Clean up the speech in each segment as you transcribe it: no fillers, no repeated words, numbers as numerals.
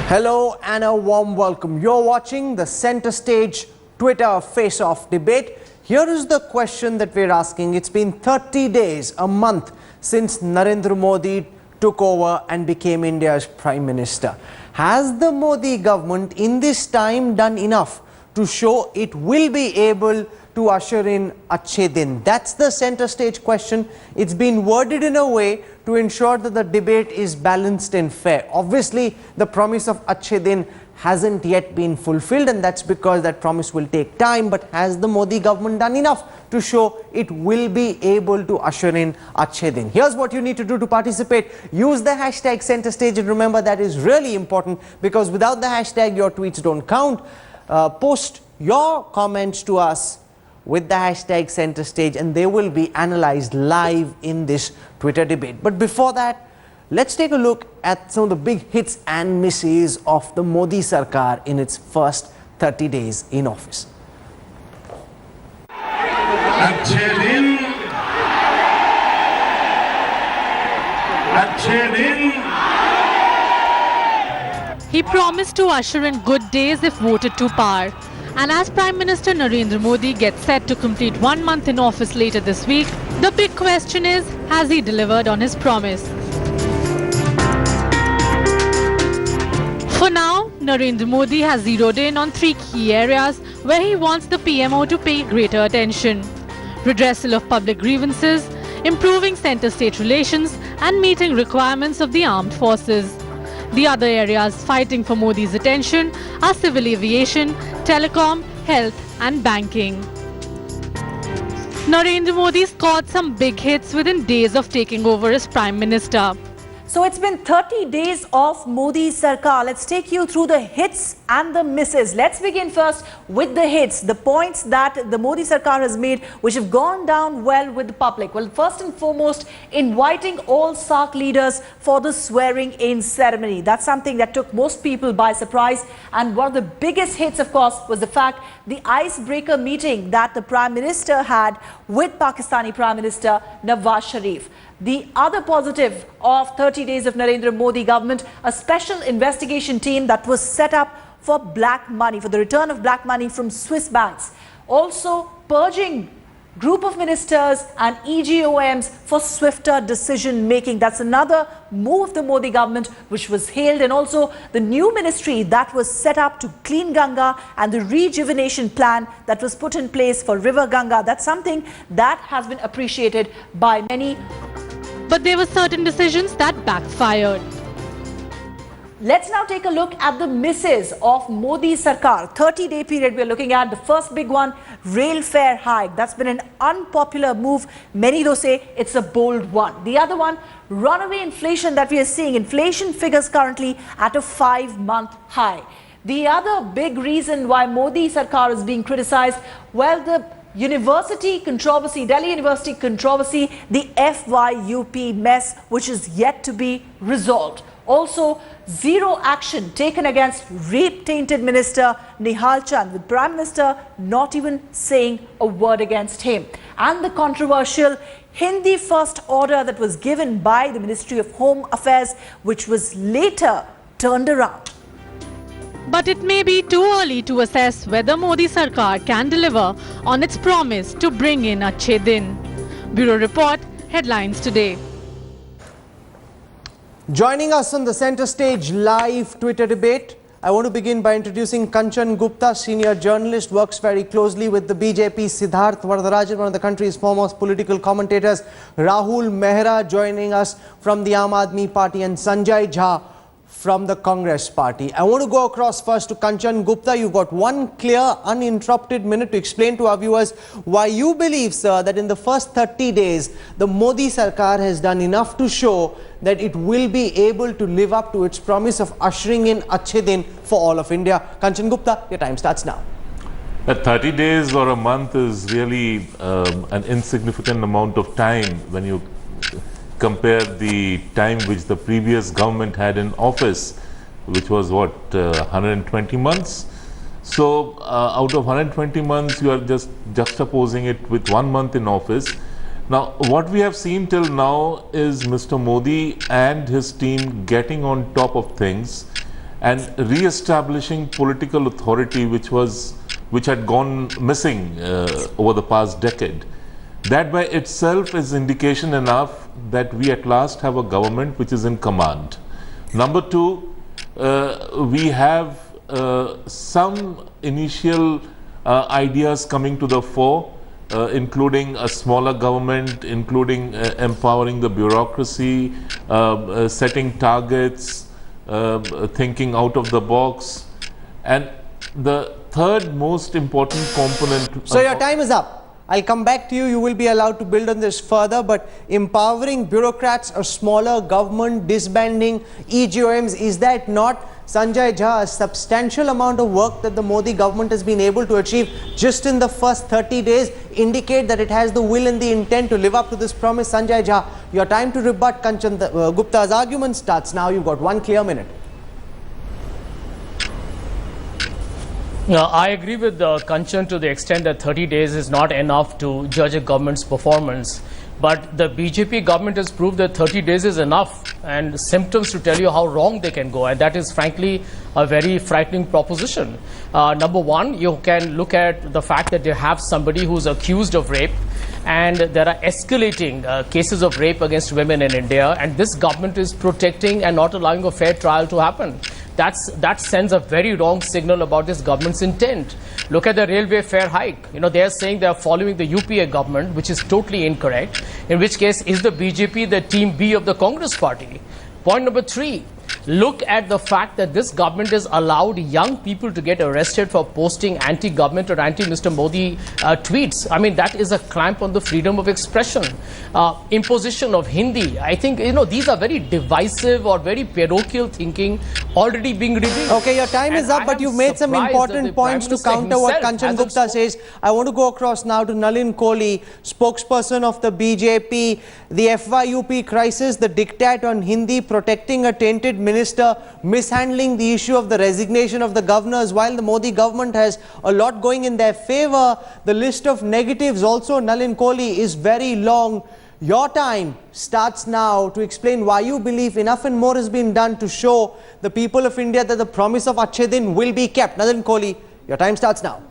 Hello and a warm welcome. You're watching the Center Stage Twitter Face-Off debate. Here is the question that we're asking. It's been 30 days, a month, since Narendra Modi took over and became India's Prime Minister. Has the Modi government in this time done enough to show it will be able to usher in Achhe Din? That's the center stage question. It's been worded in a way to ensure that the debate is balanced and fair. Obviously, the promise of Achhe Din hasn't yet been fulfilled, and that's because that promise will take time. But has the Modi government done enough to show it will be able to usher in Achhe Din? Here's what you need to do to participate. Use the hashtag center stage, and remember that is really important, because without the hashtag your tweets don't count. Post your comments to us with the hashtag center stage, and they will be analyzed live in this Twitter debate. But before that, let's take a look at some of the big hits and misses of the Modi Sarkar in its first 30 days in office. Achhe Din. Achhe Din. He promised to usher in good days if voted to power. And as Prime Minister Narendra Modi gets set to complete 1 month in office later this week, the big question is, has he delivered on his promise? For now, Narendra Modi has zeroed in on 3 key areas where he wants the PMO to pay greater attention: redressal of public grievances, improving centre-state relations, and meeting requirements of the armed forces. The other areas fighting for Modi's attention are civil aviation, telecom, health and banking. Narendra Modi scored some big hits within days of taking over as Prime Minister. So it's been 30 days of Modi Sarkar. Let's take you through the hits and the misses. Let's begin first with the hits, the points that the Modi Sarkar has made which have gone down well with the public. Well, first and foremost, inviting all SAARC leaders for the swearing-in ceremony. That's something that took most people by surprise. And one of the biggest hits, of course, was the fact the icebreaker meeting that the Prime Minister had with Pakistani Prime Minister Nawaz Sharif. The other positive of 30 days of Narendra Modi government, a special investigation team that was set up for black money, for the return of black money from Swiss banks. Also purging group of ministers and EGOMs for swifter decision making. That's another move of the Modi government which was hailed. And also the new ministry that was set up to clean Ganga and the rejuvenation plan that was put in place for River Ganga. That's something that has been appreciated by many. But there were certain decisions that backfired. Let's now take a look at the misses of Modi Sarkar. 30-day period we're looking at. The first big one, rail fare hike. That's been an unpopular move. Many though say it's a bold one. The other one, runaway inflation that we are seeing. Inflation figures currently at a 5-month high. The other big reason why Modi Sarkar is being criticized, well, the university controversy, Delhi University controversy, the FYUP mess, which is yet to be resolved. Also, zero action taken against rape-tainted minister Nihal Chand, with Prime Minister not even saying a word against him. And the controversial Hindi first order that was given by the Ministry of Home Affairs, which was later turned around. But it may be too early to assess whether Modi Sarkar can deliver on its promise to bring in Achhe Din. Bureau Report, Headlines Today. Joining us on the center stage live Twitter debate, I want to begin by introducing Kanchan Gupta, senior journalist, works very closely with the BJP, Siddharth Varadarajan, one of the country's foremost political commentators, Rahul Mehra joining us from the Aam Aadmi Party, and Sanjay Jha from the Congress Party. I want to go across first to Kanchan Gupta. You've got one clear, uninterrupted minute to explain to our viewers why you believe, sir, that in the first 30 days, the Modi Sarkar has done enough to show that it will be able to live up to its promise of ushering in Achhe Din for all of India. Kanchan Gupta, your time starts now. 30 days or a month is really an insignificant amount of time when you compare the time which the previous government had in office, which was what, 120 months. So out of 120 months, you are just juxtaposing it with 1 month in office. Now, what we have seen till now is Mr. Modi and his team getting on top of things and re-establishing political authority which had gone missing over the past decade. That by itself is indication enough that we at last have a government which is in command. Number two, we have some initial ideas coming to the fore, including a smaller government, including empowering the bureaucracy, setting targets, thinking out of the box. And the third most important component... So your time is up. I'll come back to you. You will be allowed to build on this further, but empowering bureaucrats, a smaller government, disbanding EGOMs, is that not, Sanjay Jha, a substantial amount of work that the Modi government has been able to achieve just in the first 30 days, indicate that it has the will and the intent to live up to this promise? Sanjay Jha, your time to rebut Kanchan Gupta's argument starts now. You've got 1 clear minute. I agree with Kanchan to the extent that 30 days is not enough to judge a government's performance. But the BJP government has proved that 30 days is enough, and symptoms to tell you how wrong they can go. And that is frankly a very frightening proposition. Number one, you can look at the fact that they have somebody who's accused of rape, and there are escalating cases of rape against women in India, and this government is protecting and not allowing a fair trial to happen. That sends a very wrong signal about this government's intent. Look at the railway fare hike. You know, they are saying they are following the UPA government, which is totally incorrect. In which case, is the BJP the team B of the Congress party? Point number three. Look at the fact that this government has allowed young people to get arrested for posting anti-government or anti-Mr. Modi tweets. I mean, that is a clamp on the freedom of expression. Imposition of Hindi. I think, you know, these are very divisive or very parochial thinking already being revealed. Okay, your time is up, but you've made some important points to counter what Kanchan Gupta says. I want to go across now to Nalin Kohli, spokesperson of the BJP. The FYUP crisis, the diktat on Hindi, protecting a tainted minister, mishandling the issue of the resignation of the governors. While the Modi government has a lot going in their favor, the list of negatives also, Nalin Kohli, is very long. Your time starts now to explain why you believe enough and more has been done to show the people of India that the promise of Achhe Din will be kept. Nalin Kohli, your time starts now.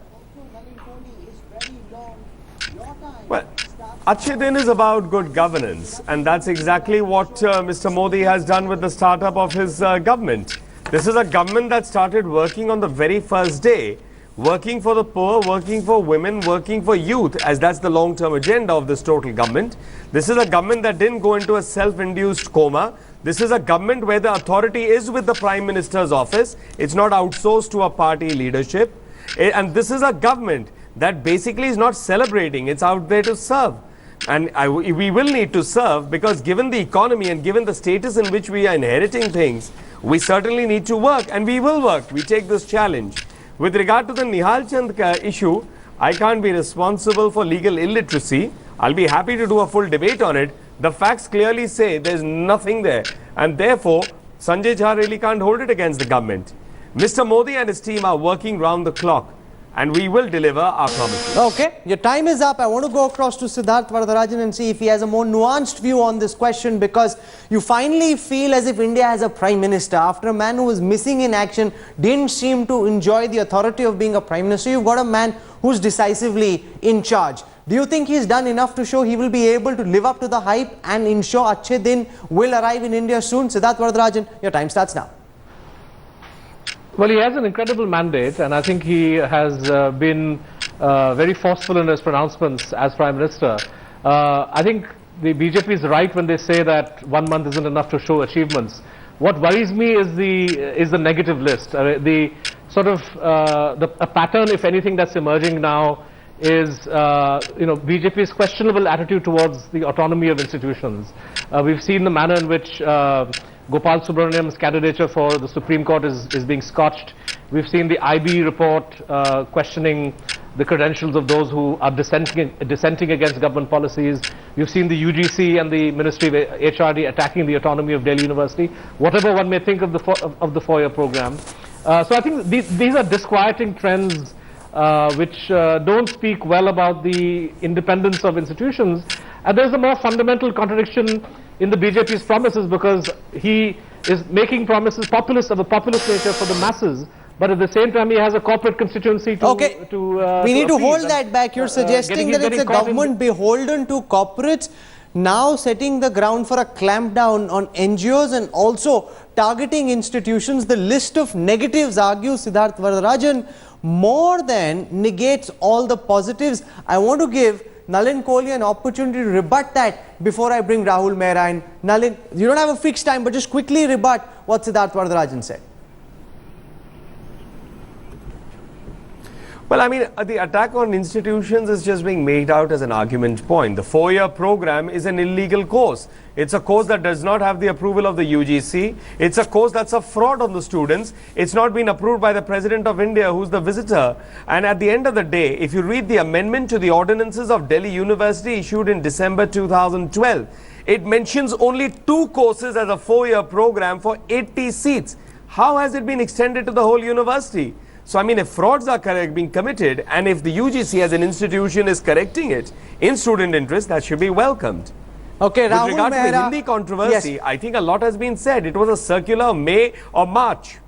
Well, Achhe Din is about good governance, and that's exactly what Mr. Modi has done with the startup of his government. This is a government that started working on the very first day, working for the poor, working for women, working for youth, as that's the long-term agenda of this total government. This is a government that didn't go into a self-induced coma. This is a government where the authority is with the Prime Minister's office. It's not outsourced to a party leadership. And this is a government that basically is not celebrating. It's out there to serve. And we will need to serve, because given the economy and given the status in which we are inheriting things, we certainly need to work, and we will work. We take this challenge. With regard to the Nihal Chand issue, I can't be responsible for legal illiteracy. I'll be happy to do a full debate on it. The facts clearly say there's nothing there, and therefore Sanjay Jha really can't hold it against the government. Mr. Modi and his team are working round the clock, and we will deliver our promises. Okay, your time is up. I want to go across to Siddharth Varadarajan and see if he has a more nuanced view on this question, because you finally feel as if India has a prime minister after a man who was missing in action, didn't seem to enjoy the authority of being a prime minister. You've got a man who's decisively in charge. Do you think he's done enough to show he will be able to live up to the hype and ensure Achhe Din will arrive in India soon? Siddharth Varadarajan, your time starts now. Well, he has an incredible mandate, and I think he has been very forceful in his pronouncements as Prime Minister. I think the BJP is right when they say that 1 month isn't enough to show achievements. What worries me is the negative list. The sort of a pattern, if anything, that's emerging now is BJP's questionable attitude towards the autonomy of institutions. We've seen the manner in which Gopal Subramaniam's candidature for the Supreme Court is being scotched. We've seen the IB report questioning the credentials of those who are dissenting against government policies. You've seen the UGC and the Ministry of HRD attacking the autonomy of Delhi University, whatever one may think of the four-year program. So I think these are disquieting trends which don't speak well about the independence of institutions. And there's a more fundamental contradiction in the BJP's promises, because he is making promises of a populist nature for the masses, but at the same time he has a corporate constituency to we need to appease. hold that back. You're suggesting that it's a government beholden to corporates, now setting the ground for a clampdown on NGOs and also targeting institutions. The list of negatives, argues Siddharth Varadarajan, more than negates all the positives. I want to give Nalin Kohli an opportunity to rebut that before I bring Rahul Mehra in. Nalin, you don't have a fixed time, but just quickly rebut what Siddharth Varadarajan said. Well, I mean, the attack on institutions is just being made out as an argument point. The 4-year program is an illegal course. It's a course that does not have the approval of the UGC. It's a course that's a fraud on the students. It's not been approved by the President of India, who's the visitor. And at the end of the day, if you read the amendment to the ordinances of Delhi University issued in December 2012, it mentions only 2 courses as a 4-year program for 80 seats. How has it been extended to the whole university? So, I mean, if frauds are being committed, and if the UGC as an institution is correcting it in student interest, that should be welcomed. Okay, With Rahul regard Mehra, to the Hindi controversy, yes. I think a lot has been said. It was a circular May or March,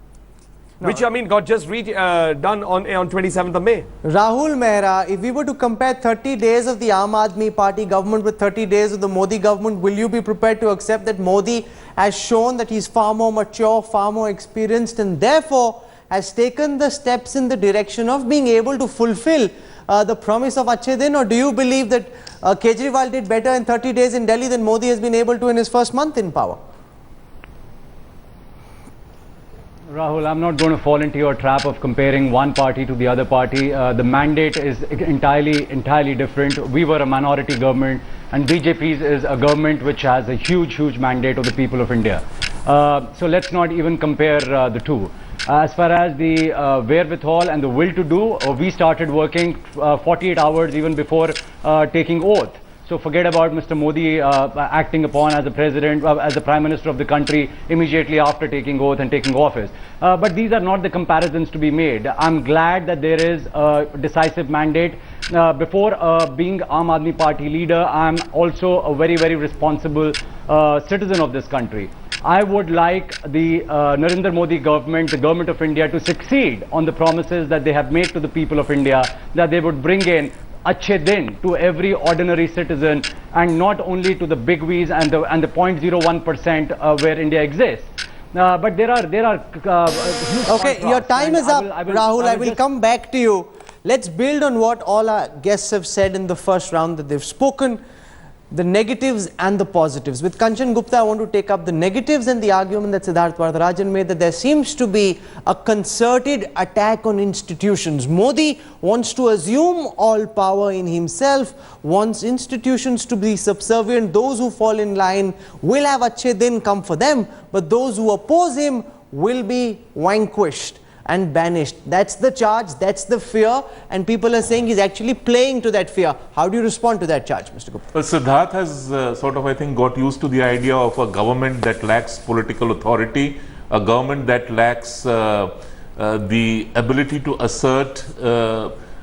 which, I mean, got just done on 27th of May. Rahul Mehra, if we were to compare 30 days of the Aam Aadmi Party government with 30 days of the Modi government, will you be prepared to accept that Modi has shown that he's far more mature, far more experienced, and therefore has taken the steps in the direction of being able to fulfill the promise of Achhe Din? Or do you believe that Kejriwal did better in 30 days in Delhi than Modi has been able to in his first month in power? Rahul, I'm not going to fall into your trap of comparing one party to the other party. The mandate is entirely different. We were a minority government, and BJP's is a government which has a huge mandate of the people of India. So let's not even compare the two. As far as the wherewithal and the will to do, we started working 48 hours even before taking oath. So forget about Mr. Modi acting upon as a president, as the prime minister of the country immediately after taking oath and taking office. But these are not the comparisons to be made. I'm glad that there is a decisive mandate. Before being Aam Aadmi Party leader, I'm also a very responsible citizen of this country. I would like the Narendra Modi government, the government of India, to succeed on the promises that they have made to the people of India, that they would bring in Achhe Din to every ordinary citizen, and not only to the bigwigs and the 0.01% where India exists. But there are huge okay, your time is up, Rahul. I will come back to you. Let's build on what all our guests have said in the first round, that they've spoken the negatives and the positives. With Kanchan Gupta, I want to take up the negatives and the argument that Siddharth Varadarajan made, that there seems to be a concerted attack on institutions. Modi wants to assume all power in himself, wants institutions to be subservient. Those who fall in line will have Achhe Din come for them, but those who oppose him will be vanquished and banished. That's the charge, that's the fear, and people are saying he's actually playing to that fear. How do you respond to that charge, Mr. Gupta? Well, Siddharth has sort of, I think, got used to the idea of a government that lacks political authority, a government that lacks the ability to assert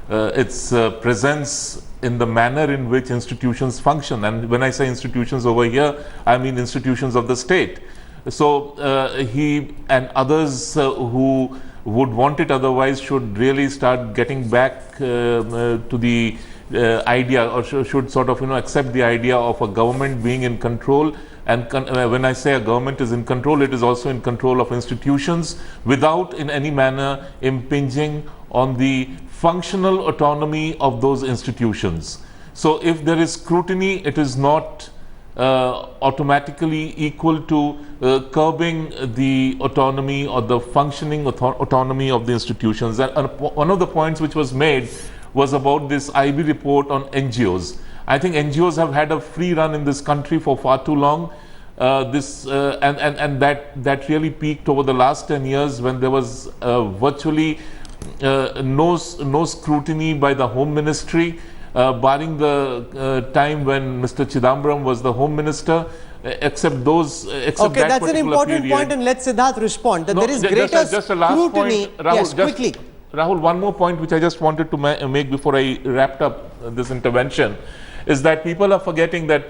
its presence in the manner in which institutions function. And when I say institutions over here, I mean institutions of the state. So he and others who would want it otherwise should really start getting back to the idea, or should sort of accept the idea of a government being in control. And when I say a government is in control, it is also in control of institutions without in any manner impinging on the functional autonomy of those institutions. So if there is scrutiny, it is not automatically equal to curbing the autonomy or the functioning autonomy of the institutions. And one of the points which was made was about this IB report on NGOs. I think NGOs have had a free run in this country for far too long. And that really peaked over the last 10 years when there was virtually no scrutiny by the Home Ministry. Barring the time when Mr. Chidambaram was the Home Minister, except those, okay, that's an important point, and let Siddharth respond. That there is greater just a last scrutiny. Point, Rahul, yes, quickly. Rahul, one more point which I just wanted to make before I wrapped up this intervention is that people are forgetting that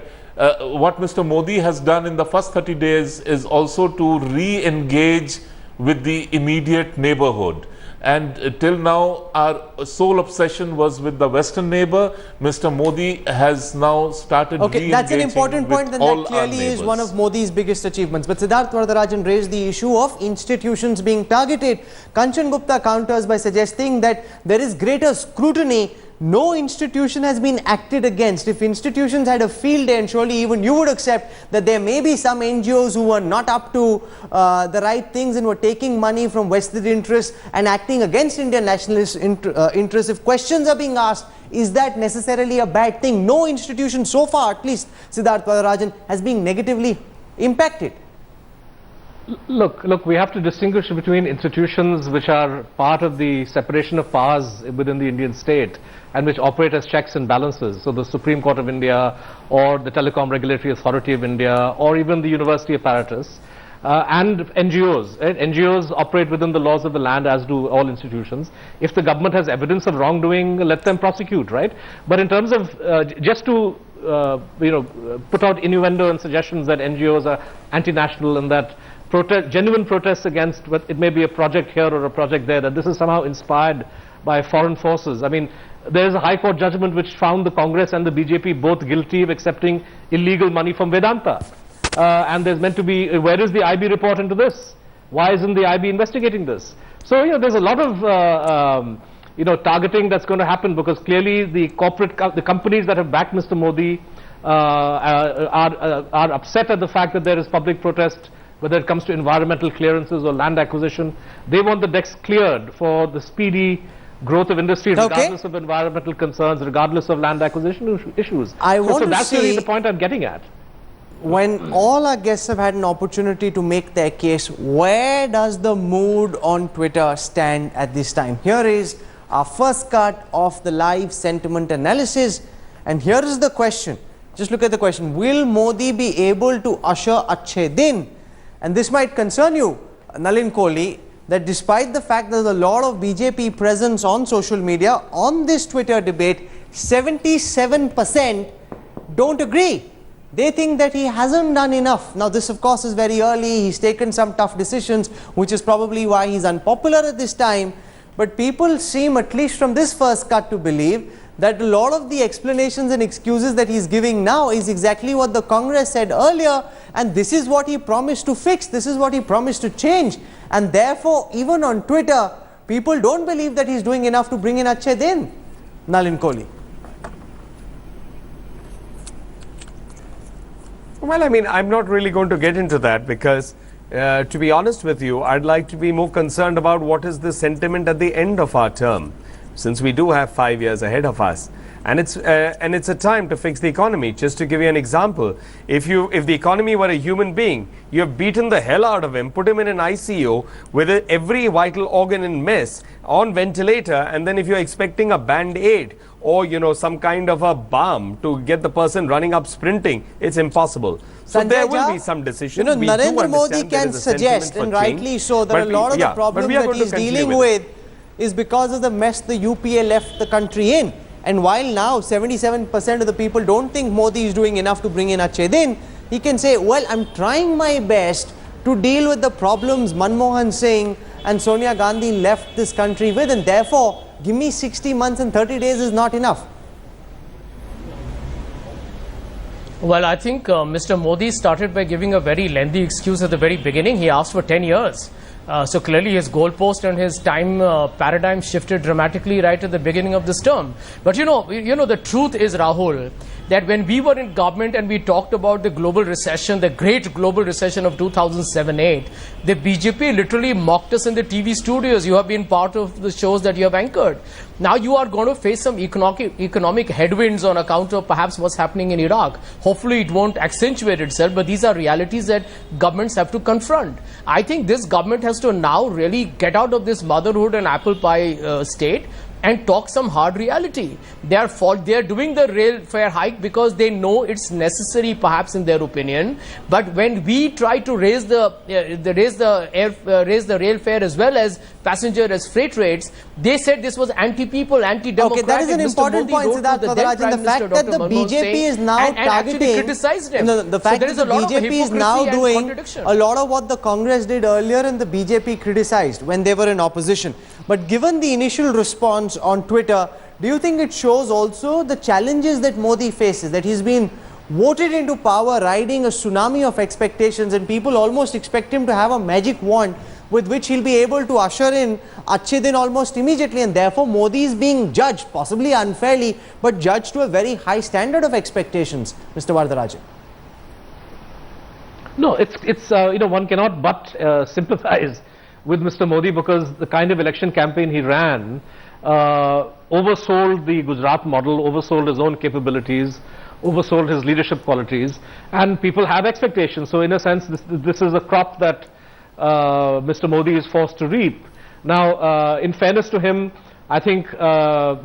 what Mr. Modi has done in the first 30 days is also to re-engage with the immediate neighborhood. And till now, our sole obsession was with the Western neighbor. Mr. Modi has now started. Okay, that's an important point, and that clearly is one of Modi's biggest achievements. But Siddharth Varadarajan raised the issue of institutions being targeted. Kanchan Gupta counters by suggesting that there is greater scrutiny. No institution has been acted against. If institutions had a field day, and surely even you would accept that there may be some NGOs who were not up to the right things and were taking money from vested interests and acting against Indian nationalist interests. If questions are being asked, is that necessarily a bad thing? No institution so far, at least Siddharth Varadarajan, has been negatively impacted. Look, we have to distinguish between institutions which are part of the separation of powers within the Indian state and which operate as checks and balances. So the Supreme Court of India or the Telecom Regulatory Authority of India or even the university apparatus and NGOs. Right? NGOs operate within the laws of the land, as do all institutions. If the government has evidence of wrongdoing, let them prosecute, right? But in terms of just to put out innuendo and suggestions that NGOs are anti-national and that genuine protests against what it may be a project here or a project there, that this is somehow inspired by foreign forces. I mean, there is a High Court judgment which found the Congress and the BJP both guilty of accepting illegal money from Vedanta. And there's meant to be, where is the IB report into this? Why isn't the IB investigating this? So, there's a lot of, targeting that's going to happen, because clearly the the companies that have backed Mr. Modi are upset at the fact that there is public protest, whether it comes to environmental clearances or land acquisition. They want the decks cleared for the speedy growth of industry, regardless of environmental concerns, regardless of land acquisition issues. So that's really the point I'm getting at. When all our guests have had an opportunity to make their case, where does the mood on Twitter stand at this time? Here is our first cut of the live sentiment analysis, and here is the question. Just look at the question. Will Modi be able to usher Achhe Din? And this might concern you, Nalin Kohli, that despite the fact there's a lot of BJP presence on social media, on this Twitter debate, 77% don't agree. They think that he hasn't done enough. Now, this of course is very early. He's taken some tough decisions, which is probably why he's unpopular at this time. But people seem, at least from this first cut, to believe that a lot of the explanations and excuses that he's giving now is exactly what the Congress said earlier, and this is what he promised to fix, this is what he promised to change. And therefore, even on Twitter, people don't believe that he's doing enough to bring in Achhe Din. Nalin Kohli. Well, I mean, I'm not really going to get into that because, to be honest with you, I'd like to be more concerned about what is the sentiment at the end of our term, since we do have 5 years ahead of us. And it's a time to fix the economy. Just to give you an example, if the economy were a human being, you have beaten the hell out of him, put him in an ICU with every vital organ in mess, on ventilator, and then if you're expecting a band-aid or some kind of a balm to get the person running up sprinting, it's impossible. So there will be some decisions. Narendra Modi can suggest, and rightly so, that a lot of the problems that he's dealing with is because of the mess the UPA left the country in. And while now 77% of the people don't think Modi is doing enough to bring in Achhe Din, he can say, well, I'm trying my best to deal with the problems Manmohan Singh and Sonia Gandhi left this country with, and therefore give me 60 months and 30 days is not enough. Well, I think Mr. Modi started by giving a very lengthy excuse at the very beginning. He asked for 10 years. So clearly his goalpost and his time paradigm shifted dramatically right at the beginning of this term. But the truth is, Rahul, that when we were in government and we talked about the global recession, the great global recession of 2007-8, the BJP literally mocked us in the TV studios. You have been part of the shows that you have anchored. Now you are going to face some economic headwinds on account of perhaps what's happening in Iraq. Hopefully it won't accentuate itself, but these are realities that governments have to confront. I think this government has to now really get out of this motherhood and apple pie state, and talk some hard reality. They are doing the rail fare hike because they know it's necessary, perhaps in their opinion. But when we try to raise the rail fare as well as passenger as freight rates, they said this was anti-people, anti-democratic. Okay, that is an important point, Siddharth Varadarajan. The fact that the BJP is now targeting, criticized him. the fact that the BJP is now doing a lot of what the Congress did earlier and the BJP criticized when they were in opposition. But given the initial response on Twitter, do you think it shows also the challenges that Modi faces, that he's been voted into power riding a tsunami of expectations, and people almost expect him to have a magic wand with which he'll be able to usher in Achhe Din almost immediately, and therefore Modi is being judged, possibly unfairly, but judged to a very high standard of expectations, Mr. Varadarajan? No, it's one cannot but sympathize with Mr. Modi, because the kind of election campaign he ran oversold the Gujarat model, oversold his own capabilities, oversold his leadership qualities, and people have expectations. So in a sense, this is a crop that Mr. Modi is forced to reap. Now, in fairness to him, I think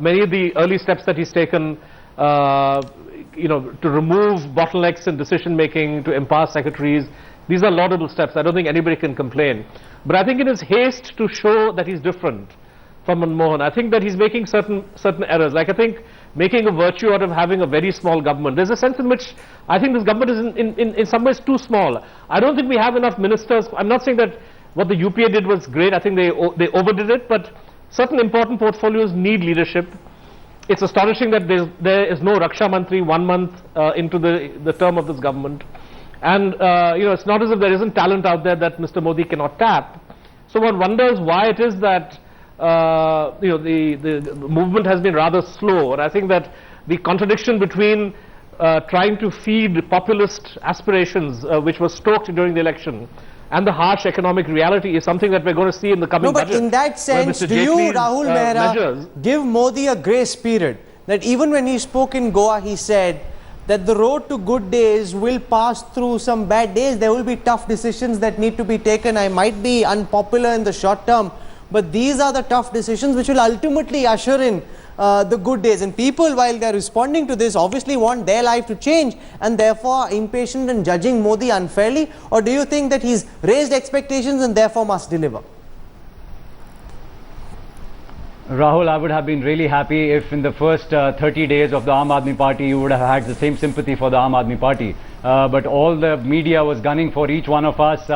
many of the early steps that he's taken, to remove bottlenecks in decision making, to empower secretaries, these are laudable steps. I don't think anybody can complain. But I think in his haste to show that he's different from Manmohan, I think that he's making certain errors. Like, I think making a virtue out of having a very small government. There's a sense in which I think this government is in some ways too small. I don't think we have enough ministers. I'm not saying that what the UPA did was great. I think they overdid it, but certain important portfolios need leadership. It's astonishing that there is no Raksha Mantri 1 month into the term of this government. And it's not as if there isn't talent out there that Mr. Modi cannot tap. So one wonders why it is that the movement has been rather slow. And I think that the contradiction between trying to feed populist aspirations, which was stoked during the election, and the harsh economic reality is something that we're going to see in the coming budget. No, but in that sense, do you, Rahul Mehra, give Modi a grace period? That even when he spoke in Goa, he said that the road to good days will pass through some bad days. There will be tough decisions that need to be taken. I might be unpopular in the short term, but these are the tough decisions which will ultimately usher in the good days. And people, while they are responding to this, obviously want their life to change and therefore are impatient and judging Modi unfairly. Or do you think that he's raised expectations and therefore must deliver? Rahul, I would have been really happy if in the first 30 days of the Aam Aadmi Party you would have had the same sympathy for the Aam Aadmi Party. But all the media was gunning for each one of us,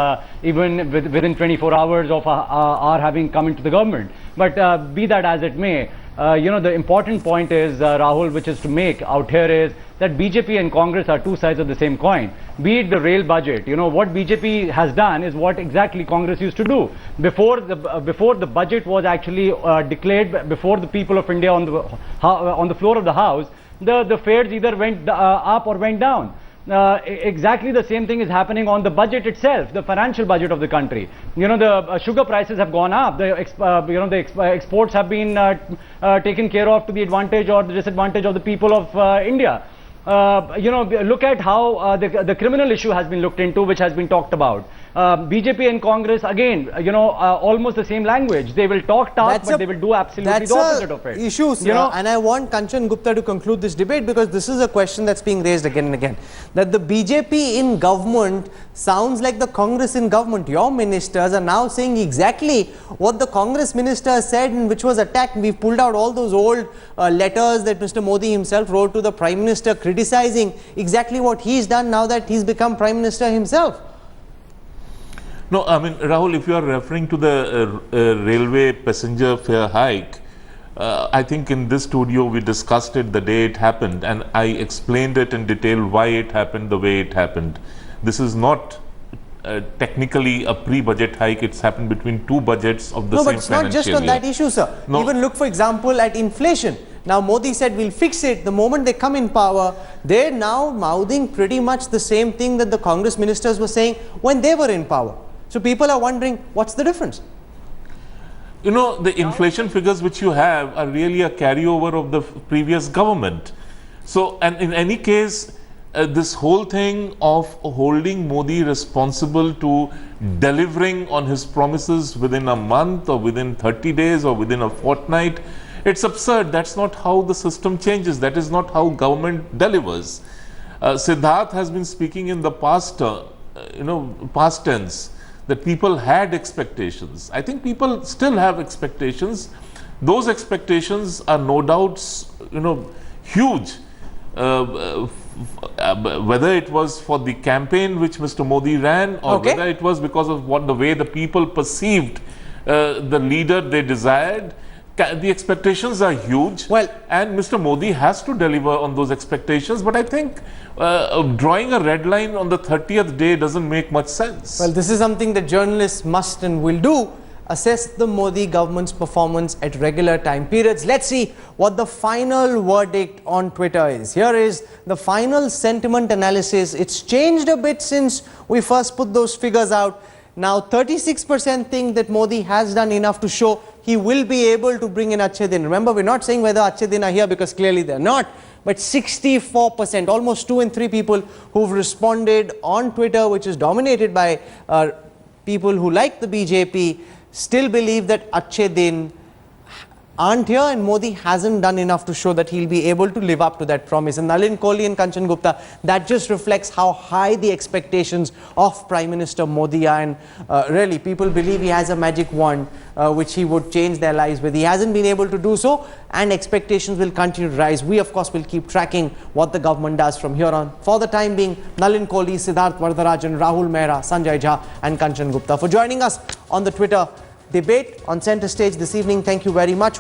even within 24 hours of our having come into the government. But be that as it may, the important point is, Rahul, which is to make out here is that BJP and Congress are two sides of the same coin. Be it the rail budget, what BJP has done is what exactly Congress used to do. Before the budget was actually declared before the people of India on the floor of the House, the fares either went up or went down. Exactly the same thing is happening on the budget itself, the financial budget of the country. The sugar prices have gone up. The exports have been taken care of to the advantage or the disadvantage of the people of India. Look at how the criminal issue has been looked into, which has been talked about. BJP and Congress, again, almost the same language. They will talk tough, but they will do absolutely the opposite of it. That's issue, and I want Kanchan Gupta to conclude this debate, because this is a question that's being raised again and again. That the BJP in government sounds like the Congress in government. Your ministers are now saying exactly what the Congress minister said, and which was attacked. We've pulled out all those old letters that Mr. Modi himself wrote to the Prime Minister criticizing exactly what he's done now that he's become Prime Minister himself. No, I mean, Rahul, if you are referring to the railway passenger fare hike, I think in this studio we discussed it the day it happened, and I explained it in detail why it happened the way it happened. This is not technically a pre-budget hike. It's happened between two budgets of the same financial year. No, but it's not just on that issue, sir. No. Even look, for example, at inflation. Now, Modi said we'll fix it. The moment they come in power, they're now mouthing pretty much the same thing that the Congress ministers were saying when they were in power. So people are wondering, what's the difference? The inflation figures which you have are really a carryover of the previous government. So, and in any case, this whole thing of holding Modi responsible to delivering on his promises within a month or within 30 days or within a fortnight It's absurd. That's not how the system changes. That is not how government delivers. Siddharth has been speaking in the past, past tense, that people had expectations. I think people still have expectations. Those expectations are no doubt, huge. Whether it was for the campaign which Mr. Modi ran, or whether it was because of the way the people perceived the leader they desired, the expectations are huge. Well, and Mr. Modi has to deliver on those expectations. But I think drawing a red line on the 30th day doesn't make much sense. Well, this is something that journalists must and will do. Assess the Modi government's performance at regular time periods. Let's see what the final verdict on Twitter is. Here is the final sentiment analysis. It's changed a bit since we first put those figures out. Now 36% think that Modi has done enough to show he will be able to bring in Achhe Din. Remember, we're not saying whether Achhe Din are here, because clearly they're not. But 64%, almost 2 in 3 people who've responded on Twitter, which is dominated by people who like the BJP, still believe that Achhe Din aren't here, and Modi hasn't done enough to show that he'll be able to live up to that promise. And Nalin Kohli and Kanchan Gupta, that just reflects how high the expectations of Prime Minister Modi are. And really, people believe he has a magic wand which he would change their lives with. He hasn't been able to do so, and expectations will continue to rise. We, of course, will keep tracking what the government does from here on. For the time being, Nalin Kohli, Siddharth Vardharajan, Rahul Mehra, Sanjay Jha and Kanchan Gupta for joining us on the Twitter debate on Center Stage this evening. Thank you very much.